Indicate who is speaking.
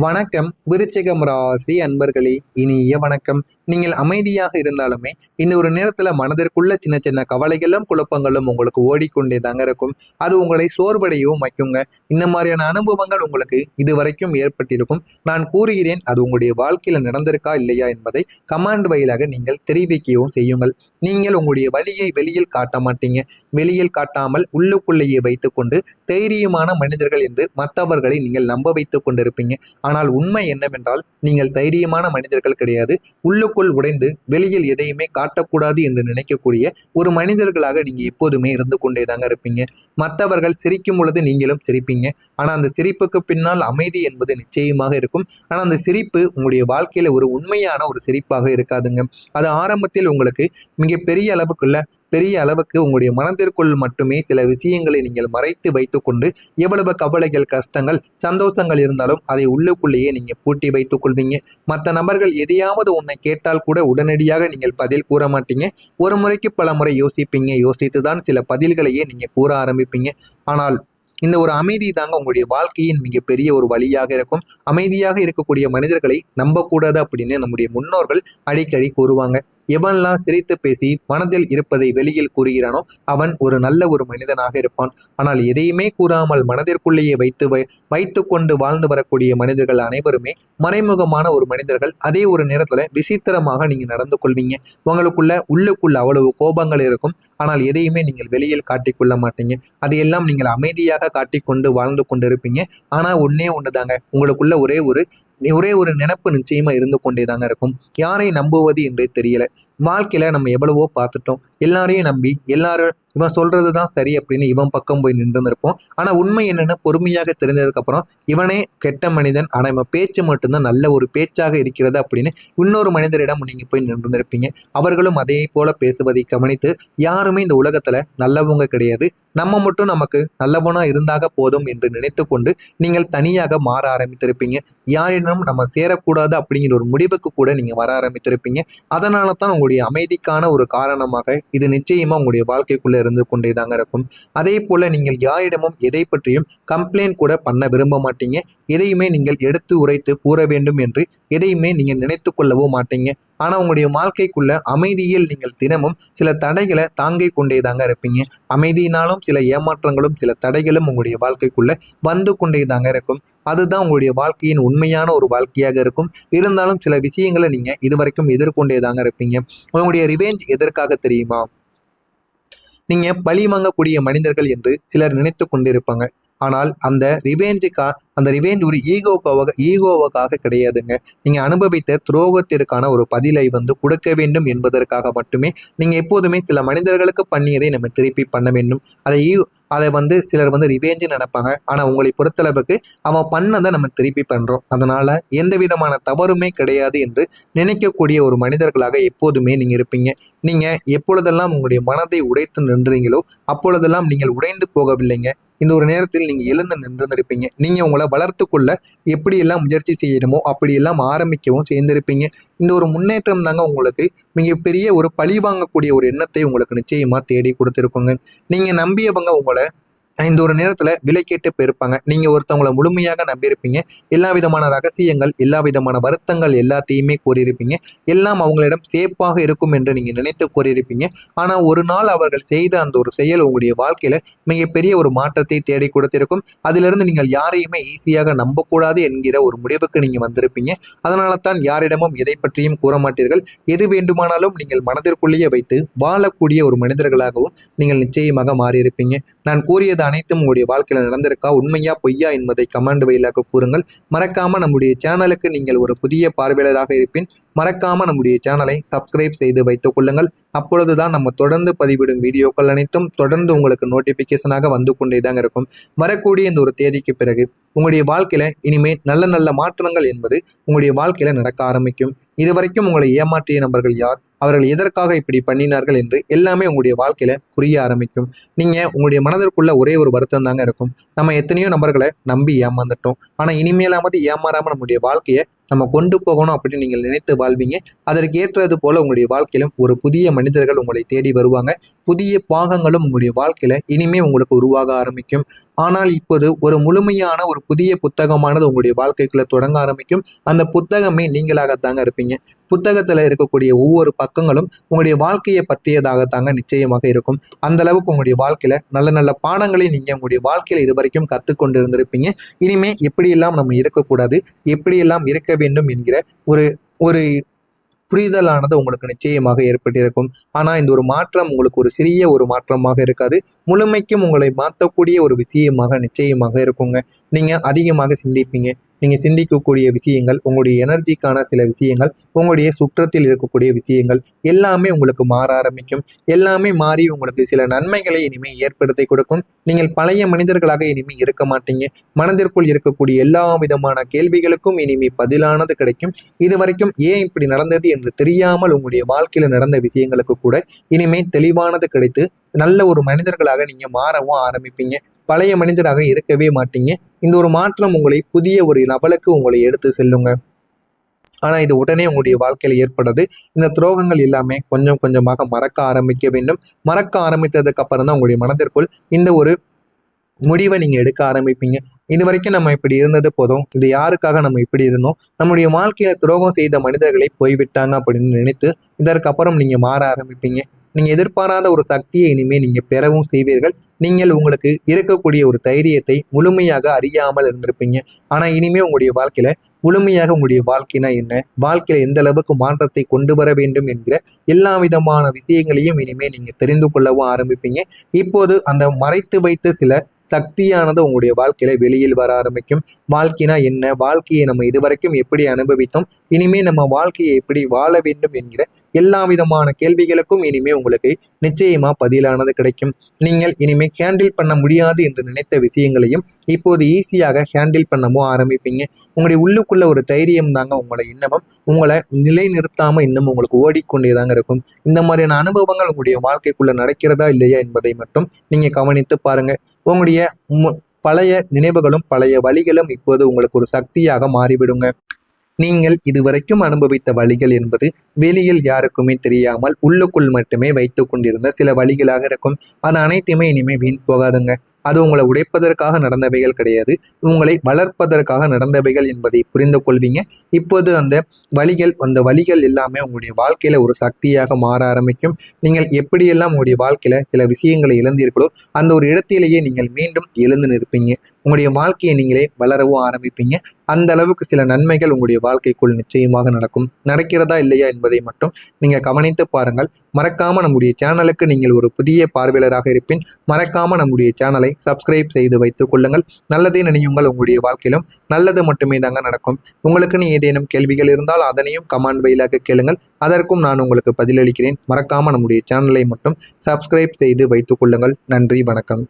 Speaker 1: வணக்கம் விருச்சிகம் ராசி அன்பர்களே, இனிய வணக்கம். நீங்கள் அமைதியாக இருந்தாலுமே இந்த ஒரு நேரத்துல மனதிற்குள்ள சின்ன சின்ன கவலைகளும் குழப்பங்களும் உங்களுக்கு ஓடிக்கொண்டே தாங்க இருக்கும். அது உங்களை சோர்வடையவும் வைக்குங்க. இந்த மாதிரியான அனுபவங்கள் உங்களுக்கு இதுவரைக்கும் ஏற்பட்டிருக்கும். நான் கூறுகிறேன், அது உங்களுடைய வாழ்க்கையில நடந்திருக்கா இல்லையா என்பதை கமாண்ட் வாயிலாக நீங்கள் தெரிவிக்கவும் செய்யுங்கள். நீங்கள் உங்களுடைய வழியை வெளியில் காட்ட மாட்டீங்க. வெளியில் காட்டாமல் உள்ளுக்குள்ளேயே வைத்துக்கொண்டு தைரியமான மனிதர்கள் என்று மற்றவர்களை நீங்கள் நம்ப வைத்துக் கொண்டிருப்பீங்க. ஆனால் உண்மை என்னவென்றால், நீங்கள் தைரியமான மனிதர்கள் கிடையாது. உள்ளுக்குள் உடைந்து வெளியில் எதையுமே காட்டக்கூடாது என்று நினைக்கக்கூடிய ஒரு மனிதர்களாக நீங்க எப்போதுமே இருந்து கொண்டே தாங்க இருப்பீங்க. மற்றவர்கள் சிரிக்கும் பொழுது நீங்களும் சிரிப்பீங்க. ஆனா அந்த சிரிப்புக்கு பின்னால் அமைதி என்பது நிச்சயமாக இருக்கும். ஆனா அந்த சிரிப்பு உங்களுடைய வாழ்க்கையில ஒரு உண்மையான ஒரு சிரிப்பாக இருக்காதுங்க. அது ஆரம்பத்தில் உங்களுக்கு மிக பெரிய அளவுக்கு உங்களுடைய மனதிற்குள் மட்டுமே சில விஷயங்களை நீங்கள் மறைத்து வைத்துக்கொண்டு, எவ்வளவு கவலைகள், கஷ்டங்கள், சந்தோஷங்கள் இருந்தாலும் அதை உள்ளுக்குள்ளேயே நீங்க பூட்டி வைத்துக் கொள்வீங்க. மற்ற நபர்கள் எதையாவது உன்னை கேட்டால் கூட உடனடியாக நீங்கள் பதில் கூற மாட்டீங்க. ஒரு முறைக்கு பல முறை யோசிப்பீங்க. யோசித்துதான் சில பதில்களையே நீங்க கூற ஆரம்பிப்பீங்க. ஆனால் இந்த ஒரு அமைதி தாங்க உங்களுடைய வாழ்க்கையின் மிகப்பெரிய ஒரு வழியாக இருக்கும். அமைதியாக இருக்கக்கூடிய மனிதர்களை நம்பக்கூடாது அப்படின்னு நம்முடைய முன்னோர்கள் அடிக்கடி கூறுவாங்க. எவன்லாம் சிரித்து பேசி மனதில் இருப்பதை வெளியில் கூறுகிறானோ அவன் ஒரு நல்ல ஒரு மனிதனாக இருப்பான். ஆனால் எதையுமே கூறாமல் மனதிற்குள்ளேயே வைத்து கொண்டு வாழ்ந்து வரக்கூடிய மனிதர்கள் அனைவருமே மறைமுகமான ஒரு மனிதர்கள். அதே ஒரு நேரத்துல விசித்திரமாக நீங்க நடந்து கொள்வீங்க. உள்ளுக்குள்ள அவ்வளவு கோபங்கள் இருக்கும். ஆனால் எதையுமே நீங்கள் வெளியில் காட்டிக்கொள்ள மாட்டீங்க. அதையெல்லாம் நீங்கள் அமைதியாக காட்டிக்கொண்டு வாழ்ந்து கொண்டிருப்பீங்க. ஆனா ஒன்னே ஒண்ணுதாங்க, உங்களுக்குள்ள ஒரே ஒரு நினைப்பு நிச்சயமா இருந்து கொண்டே தாங்க இருக்கும். யாரை நம்புவது என்றே தெரியல. வாழ்க்கையில நம்ம எவ்வளவோ பார்த்துட்டோம். எல்லாரையும் நம்பி எல்லாரும் இவன் சொல்றதுதான் சரி அப்படின்னு இவன் பக்கம் போய் நின்று இருப்போம். ஆனா உண்மை என்னன்னு பொறுமையாக தெரிஞ்சதுக்கு அப்புறம் இவனே கெட்ட மனிதன், ஆனா இவன் பேச்சு மட்டும்தான் நல்ல ஒரு பேச்சாக இருக்கிறது அப்படின்னு இன்னொரு மனிதரிடம் நீங்க போய் நின்று இருப்பீங்க. அவர்களும் அதே போல பேசுவதை கவனித்து, யாருமே இந்த உலகத்துல நல்லவங்க கிடையாது, நம்ம மட்டும் நமக்கு நல்லவனா இருந்தாக போதும் என்று நினைத்து கொண்டு நீங்கள் தனியாக மாற ஆரம்பித்திருப்பீங்க. யாரிடம் நம்ம சேரக்கூடாது அப்படிங்கிற ஒரு முடிவுக்கு கூட நீங்க வர ஆரம்பித்திருப்பீங்க. அதனால தான் உங்களுடைய அமைதிக்கான ஒரு காரணமாக இது நிச்சயமா உங்களுடைய வாழ்க்கைக்குள்ள இருந்து கொண்டே தாங்க இருக்கும். அதே போல நீங்கள் யாரிடமும் எதை பற்றியும் கம்ப்ளைண்ட் கூட பண்ண விரும்ப மாட்டீங்க. எதையுமே நீங்கள் எடுத்து உரைத்து கூற வேண்டும் என்று எதையுமே நீங்க நினைத்து கொள்ளவோ மாட்டீங்க. ஆனா உங்களுடைய வாழ்க்கைக்குள்ள அமைதியில் நீங்கள் தினமும் சில தடைகளை தாங்கிக் கொண்டே தாங்க இருப்பீங்க. அமைதியினாலும் சில ஏமாற்றங்களும் சில தடைகளும் உங்களுடைய வாழ்க்கைக்குள்ள வந்து கொண்டே தாங்க இருக்கும். அதுதான் உங்களுடைய வாழ்க்கையின் உண்மையான ஒரு வாழ்க்கையாக இருக்கும். இருந்தாலும் சில விஷயங்களை நீங்க இதுவரைக்கும் எதிர்கொண்டே தாங்க இருப்பீங்க. உங்களுடைய ரிவெஞ்ச் எதற்காக தெரியுமா? நீங்க பழி வாங்கக்கூடிய மனிதர்கள் என்று சிலர் நினைத்து கொண்டிருப்பாங்க. ஆனால் அந்த ரிவேஞ்ச் ஒரு ஈகோவுக்காக கிடையாதுங்க. நீங்க அனுபவித்த துரோகத்திற்கான ஒரு பதிலை கொடுக்க வேண்டும் என்பதற்காக மட்டுமே நீங்க எப்போதுமே சில மனிதர்களுக்கு பண்ணியதை நம்ம திருப்பி பண்ண வேண்டும். அதை சிலர் ரிவேஞ்சு நினைப்பாங்க. ஆனா உங்களை பொறுத்தளவுக்கு அவன் பண்ணதை நம்ம திருப்பி பண்றோம், அதனால எந்த விதமான தவறுமே கிடையாது என்று நினைக்கக்கூடிய ஒரு மனிதர்களாக எப்போதுமே நீங்க இருப்பீங்க. நீங்க எப்பொழுதெல்லாம் உங்களுடைய மனதை உடைத்து நின்றீங்களோ அப்பொழுதெல்லாம் நீங்கள் உடைந்து போகவில்லைங்க. இந்த ஒரு நேரத்தில் நீங்க எழுந்து நின்றிருப்பீங்க. நீங்க உங்களை வளர்த்து கொள்ள எப்படியெல்லாம் முயற்சி செய்யணுமோ அப்படியெல்லாம் ஆரம்பிக்கவும் சேர்ந்திருப்பீங்க. இந்த ஒரு முன்னேற்றம் தாங்க உங்களுக்கு மிகப்பெரிய ஒரு பழி வாங்கக்கூடிய ஒரு எண்ணத்தை உங்களுக்கு நிச்சயமா தேடி கொடுத்துருக்குங்க. நீங்க நம்பியவங்க உங்களை இந்த ஒரு நேரத்துல விலை கேட்டு போயிருப்பாங்க. நீங்க ஒருத்தவங்களை முழுமையாக நம்பியிருப்பீங்க. எல்லா விதமான ரகசியங்கள், எல்லா விதமான வருத்தங்கள் எல்லாத்தையுமே கூறியிருப்பீங்க. எல்லாம் அவங்களிடம் சேஃபாக இருக்கும் என்று நீங்க நினைத்து கூறியிருப்பீங்க. ஆனா ஒரு நாள் அவர்கள் செய்த அந்த ஒரு செயல் உங்களுடைய வாழ்க்கையில மிகப்பெரிய ஒரு மாற்றத்தை தேடி கொடுத்திருக்கும். அதிலிருந்து நீங்கள் யாரையுமே ஈஸியாக நம்பக்கூடாது என்கிற ஒரு முடிவுக்கு நீங்க வந்திருப்பீங்க. அதனால தான் யாரிடமும் எதை பற்றியும் கூற மாட்டீர்கள். எது வேண்டுமானாலும் நீங்கள் மனதிற்குள்ளேயே வைத்து வாழக்கூடிய ஒரு மனிதர்களாகவும் நீங்கள் நிச்சயமாக மாறியிருப்பீங்க. நான் கூறியது அனைத்தும் உங்களுடைய வாழ்க்கையில நடந்திருக்கா, உண்மையா பொய்யா என்பதை கமெண்ட் வழியாக கூறுங்கள். மறக்காம நம்முடைய சேனலுக்கு நீங்கள் ஒரு புதிய பார்வையாளராக இருப்பின் மறக்காம நம்முடைய சேனலை சப்ஸ்கிரைப் செய்து வைத்துக் கொள்ளுங்கள். அப்பொழுதுதான் நம்ம தொடர்ந்து பதிவிடும் வீடியோக்கள் அனைத்தும் தொடர்ந்து உங்களுக்கு நோட்டிபிகேஷனாக வந்து கொண்டே தாங்க இருக்கும். வரக்கூடிய இந்த ஒரு தேதிக்கு பிறகு உங்களுடைய வாழ்க்கையில இனிமேல் நல்ல நல்ல மாற்றங்கள் என்பது உங்களுடைய வாழ்க்கையில நடக்க ஆரம்பிக்கும். இதுவரைக்கும் உங்களை ஏமாற்றிய நபர்கள் யார், அவர்கள் எதற்காக இப்படி பண்ணினார்கள் என்று எல்லாமே உங்களுடைய வாழ்க்கையில புரிய ஆரம்பிக்கும். நீங்க உங்களுடைய மனதிற்குள்ள ஒரே ஒரு வருத்தம் தாங்க இருக்கும். நம்ம எத்தனையோ நபர்களை நம்பி ஏமாந்துட்டோம். ஆனா இனிமேலாவது ஏமாறாம நம்முடைய வாழ்க்கையை நம்ம கொண்டு போகணும் அப்படின்னு நீங்கள் நினைத்து வாழ்வீங்க. அதற்கு ஏற்றது போல உங்களுடைய வாழ்க்கையிலும் ஒரு புதிய மனிதர்கள் உங்களை தேடி வருவாங்க. புதிய பாகங்களும் உங்களுடைய வாழ்க்கையில இனிமே உங்களுக்கு உருவாக ஆரம்பிக்கும். ஆனால் இப்போது ஒரு முழுமையான ஒரு புதிய புத்தகமானது உங்களுடைய வாழ்க்கைக்குள்ள தொடங்க ஆரம்பிக்கும். அந்த புத்தகமே நீங்களாகத்தாங்க இருப்பீங்க. புத்தகத்துல இருக்கக்கூடிய ஒவ்வொரு பக்கங்களும் உங்களுடைய வாழ்க்கையை பற்றியதாகத்தாங்க நிச்சயமாக இருக்கும். அந்த அளவுக்கு உங்களுடைய வாழ்க்கையில நல்ல நல்ல பாடங்களை நீங்க உங்களுடைய வாழ்க்கையில இது வரைக்கும் கற்றுக்கொண்டு இருந்திருப்பீங்க. இனிமே எப்படியெல்லாம் நம்ம இருக்கக்கூடாது, எப்படியெல்லாம் இருக்க வேண்டும் என்கிற ஒரு ஒரு புரிதலானது உங்களுக்கு நிச்சயமாக ஏற்பட்டிருக்கும். ஆனா இந்த ஒரு மாற்றம் உங்களுக்கு ஒரு சிறிய ஒரு மாற்றமாக இருக்காது. முழுமைக்கும் உங்களை மாற்றக்கூடிய ஒரு விஷயமாக நிச்சயமாக இருக்குங்க. நீங்க அதிகமாக சிந்திப்பீங்க. நீங்க சிந்திக்கக்கூடிய விஷயங்கள், உங்களுடைய எனர்ஜிக்கான சில விஷயங்கள், உங்களுடைய சுற்றத்தில் இருக்கக்கூடிய விஷயங்கள் எல்லாமே உங்களுக்கு மாற ஆரம்பிக்கும். எல்லாமே மாறி உங்களுக்கு சில நன்மைகளை இனிமே ஏற்படுத்தி கொடுக்கும். நீங்கள் பழைய மனிதர்களாக இனிமே இருக்க மாட்டீங்க. மனதிற்குள் இருக்கக்கூடிய எல்லா விதமான கேள்விகளுக்கும் இனிமே பதிலானது கிடைக்கும். இதுவரைக்கும் ஏன் இப்படி நடந்தது என்று தெரியாமல் உங்களுடைய வாழ்க்கையில நடந்த விஷயங்களுக்கு கூட இனிமே தெளிவானது கிடைத்து நல்ல ஒரு மனிதர்களாக நீங்க மாறவும் ஆரம்பிப்பீங்க. பழைய மனிதராக இருக்கவே மாட்டீங்க. இந்த ஒரு மாற்றம் உங்களை புதிய ஒரு லெவலுக்கு உங்களை எடுத்து செல்லுங்க. ஆனா இது உடனே உங்களுடைய வாழ்க்கையில ஏற்படுது. இந்த துரோகங்கள் எல்லாமே கொஞ்சம் கொஞ்சமாக மறக்க ஆரம்பிக்க வேண்டும். மறக்க ஆரம்பித்ததுக்கு அப்புறம் தான் உங்களுடைய மனதிற்குள் இந்த ஒரு முடிவை நீங்க எடுக்க ஆரம்பிப்பீங்க. இது வரைக்கும் நம்ம இப்படி இருந்தது போதும். இது யாருக்காக நம்ம இப்படி இருந்தோம்? நம்முடைய வாழ்க்கையில துரோகம் செய்த மனிதர்களை போய்விட்டாங்க அப்படின்னு நினைத்து இதற்கப்புறம் நீங்க மாற ஆரம்பிப்பீங்க. நீங்க எதிர்பாராத ஒரு சக்தியை இனிமே நீங்க பெறவும் செய்வீர்கள். நீங்கள் உங்களுக்கு இருக்கக்கூடிய ஒரு தைரியத்தை முழுமையாக அறியாமல் இருந்திருப்பீங்க. ஆனா இனிமே உங்களுடைய வாழ்க்கையில முழுமையாக உங்களுடைய வாழ்க்கைனா என்ன, வாழ்க்கையில எந்த அளவுக்கு மாற்றத்தை கொண்டு வர வேண்டும் என்கிற எல்லா விதமான விஷயங்களையும் இனிமே நீங்க தெரிந்து கொள்ளவும் ஆரம்பிப்பீங்க. இப்போது அந்த மறைத்து வைத்த சில சக்தியானது உங்களுடைய வாழ்க்கையில வெளியில் வர ஆரம்பிக்கும். வாழ்க்கைனா என்ன, வாழ்க்கையை நம்ம இதுவரைக்கும் எப்படி அனுபவித்தோம், இனிமே நம்ம வாழ்க்கையை எப்படி வாழ வேண்டும் என்கிற எல்லா விதமான கேள்விகளுக்கும் இனிமே உங்களுக்கு நிச்சயமா பதிலானது கிடைக்கும். நீங்கள் இனிமே ஹேண்டில் பண்ண முடியாது என்று நினைத்த விஷயங்களையும் இப்போது ஈஸியாக ஹேண்டில் பண்ணவும் ஆரம்பிப்பீங்க. உங்களுடைய உள்ளுக்குள்ள ஒரு தைரியம் தாங்க உங்களை இன்னமும் உங்களை நிலைநிறுத்தாம இன்னும் உங்களுக்கு ஓடிக்கொண்டேதாங்க இருக்கும். இந்த மாதிரியான அனுபவங்கள் உங்களுடைய வாழ்க்கைக்குள்ள நடக்கிறதா இல்லையா என்பதை மட்டும் நீங்க கவனித்து பாருங்க. உங்களுடைய பழைய நினைவுகளும் பழைய வழிகளும் இப்போது உங்களுக்கு ஒரு சக்தியாக மாறிவிடுங்க. நீங்கள் இதுவரைக்கும் அனுபவித்த வழிகள் என்பது வெளியில் யாருக்குமே தெரியாமல் உள்ளுக்குள் மட்டுமே வைத்து கொண்டிருந்த சில வழிகளாக இருக்கும். அது அனைத்துமே இனிமே வீண் போகாதுங்க. அது உங்களை உடைப்பதற்காக நடந்தவைகள் கிடையாது, உங்களை வளர்ப்பதற்காக நடந்தவைகள் என்பதை புரிந்து கொள்வீங்க. இப்போது அந்த வழிகள் எல்லாமே உங்களுடைய வாழ்க்கையில ஒரு சக்தியாக மாற ஆரம்பிக்கும். நீங்கள் எப்படியெல்லாம் உங்களுடைய வாழ்க்கையில சில விஷயங்களை இழந்தீர்களோ அந்த ஒரு இடத்திலேயே நீங்கள் மீண்டும் எழுந்து நிற்பீங்க. உங்களுடைய வாழ்க்கையை நீங்களே வளரவும் ஆரம்பிப்பீங்க. அந்த அளவுக்கு சில நன்மைகள் உங்களுடைய வாழ்க்கைக்குள் நிச்சயமாக நடக்கிறதா இல்லையா என்பதை மட்டும் நீங்க கவனித்து பாருங்கள். மறக்காம நம்முடைய சேனலுக்கு நீங்கள் ஒரு புதிய பார்வையாளராக இருப்பின் மறக்காம நம்முடைய சேனலை சப்ஸ்கிரைப் செய்து வைத்துக் கொள்ளுங்கள். நல்லதே நினையுங்கள். உங்களுடைய வாழ்க்கையிலும் நல்லது மட்டுமே தாங்க நடக்கும். உங்களுக்குன்னு ஏதேனும் கேள்விகள் இருந்தால் அதனையும் கமெண்ட் வழியாக கேளுங்கள். அதற்கும் நான் உங்களுக்கு பதிலளிக்கிறேன். மறக்காம நம்முடைய சேனலை மட்டும் சப்ஸ்கிரைப் செய்து வைத்துக் கொள்ளுங்கள். நன்றி, வணக்கம்.